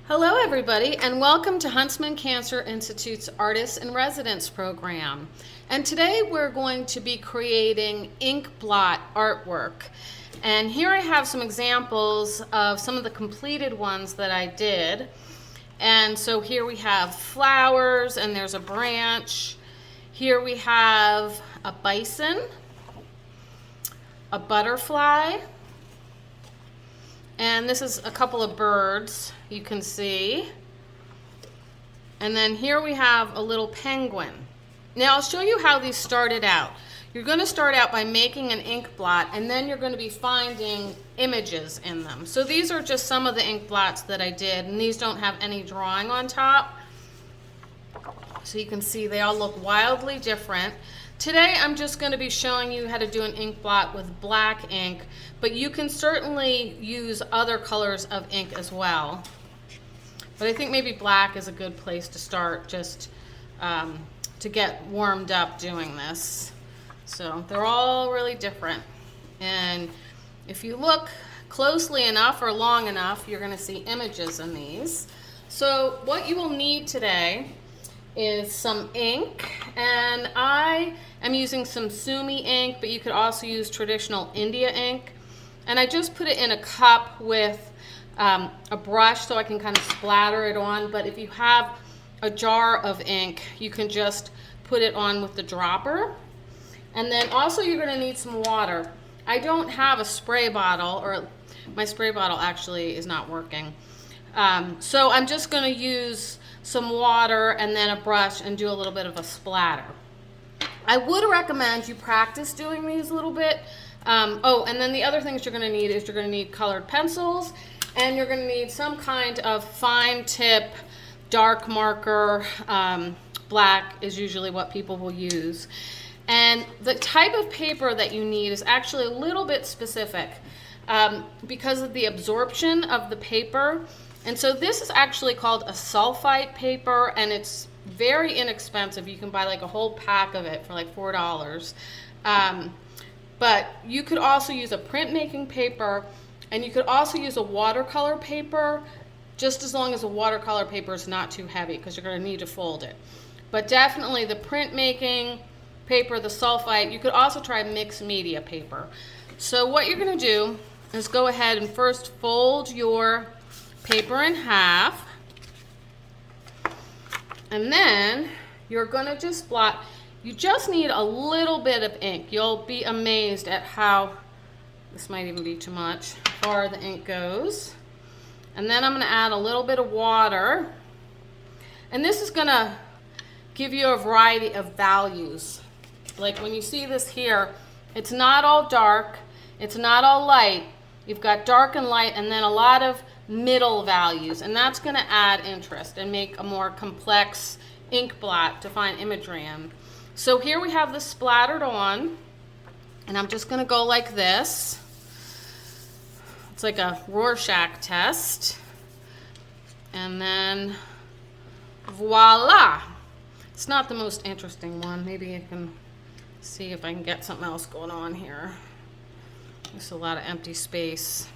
Hello everybody and welcome to Huntsman Cancer Institute's Artists in Residence program. And today we're going to be creating ink blot artwork. And here I have some examples of some of the completed ones that I did. And so here we have flowers and there's a branch. Here we have a bison, a butterfly, and this is a couple of birds you can see. And then here we have a little penguin. Now I'll show you how these started out. You're going to start out by making an ink blot and then you're going to be finding images in them. So these are just some of the ink blots that I did, and these don't have any drawing on top. So you can see they all look wildly different. Today I'm just going to be showing you how to do an ink blot with black ink, but you can certainly use other colors of ink as well. But I think maybe black is a good place to start, just to get warmed up doing this. So they're all really different. And if you look closely enough or long enough, you're going to see images in these. So what you will need today is some ink, and I am using some Sumi ink, but you could also use traditional India ink. And I just put it in a cup with a brush so I can kind of splatter it on, but if you have a jar of ink, you can just put it on with the dropper. And then also you're going to need some water. I don't have a spray bottle, or my spray bottle actually is not working. So I'm just going to use some water and then a brush and do a little bit of a splatter. I would recommend you practice doing these a little bit. Oh, and then the other things you're going to need is you're going to need colored pencils, and you're going to need some kind of fine tip dark marker. Black is usually what people will use. And the type of paper that you need is actually a little bit specific because of the absorption of the paper. And so this is actually called a sulfite paper, and it's very inexpensive. You can buy like a whole pack of it for like $4. But you could also use a printmaking paper, and you could also use a watercolor paper, just as long as the watercolor paper is not too heavy, because you're going to need to fold it. But definitely the printmaking paper, the sulfite, you could also try mixed media paper. So what you're going to do is go ahead and first fold your paper in half, and then you're going to just blot. You just need a little bit of ink. You'll be amazed at how, this might even be too much, how far the ink goes. And then I'm going to add a little bit of water, and this is going to give you a variety of values. Like when you see this here, it's not all dark, it's not all light. You've got dark and light, and then a lot of middle values, and that's going to add interest and make a more complex ink blot to find imagery in. So here we have this splattered on, and I'm just going to go like this. It's like a Rorschach test, and then voila. It's not the most interesting one. Maybe I can see if I can get something else going on here. There's a lot of empty space.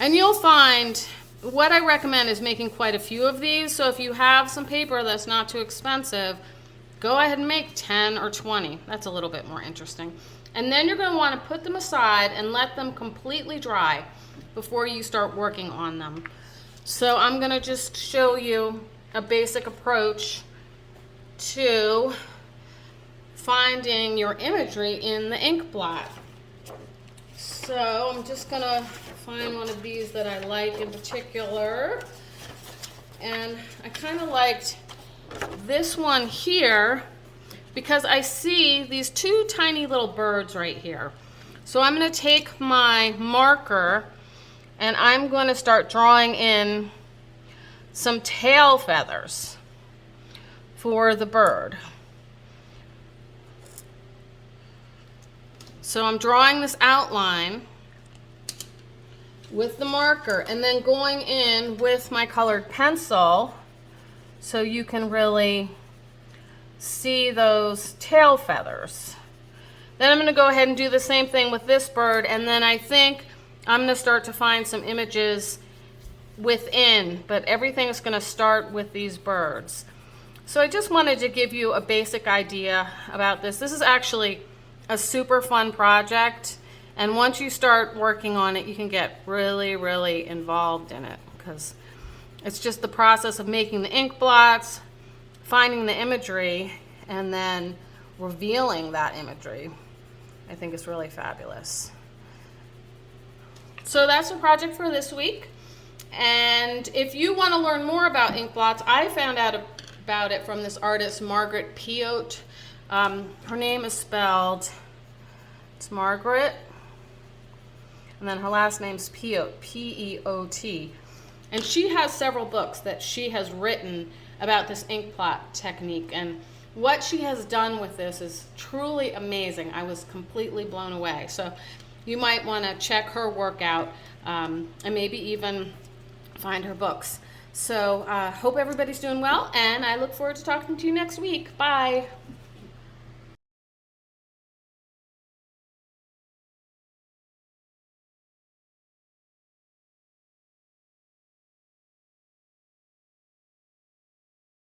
And you'll find, what I recommend is making quite a few of these. So if you have some paper that's not too expensive, go ahead and make 10 or 20. That's a little bit more interesting. And then you're going to want to put them aside and let them completely dry before you start working on them. So I'm going to just show you a basic approach to finding your imagery in the ink blot. So I'm just going to find one of these that I like in particular. And I kind of liked this one here because I see these two tiny little birds right here. So I'm going to take my marker and I'm going to start drawing in some tail feathers for the bird. So I'm drawing this outline with the marker and then going in with my colored pencil so you can really see those tail feathers. Then I'm going to go ahead and do the same thing with this bird, and then I think I'm going to start to find some images within, but everything's going to start with these birds. So I just wanted to give you a basic idea about this. This is actually a super fun project, and once you start working on it, you can get really, really involved in it, because it's just the process of making the ink blots, finding the imagery, and then revealing that imagery. I think is really fabulous. So that's the project for this week. And if you want to learn more about ink blots, I found out about it from this artist, Margaret Peot. Her name is spelled, it's Margaret, and then her last name's Peot, P-E-O-T. And she has several books that she has written about this ink blot technique. And what she has done with this is truly amazing. I was completely blown away. So you might want to check her work out, and maybe even find her books. So hope everybody's doing well, and I look forward to talking to you next week. Bye.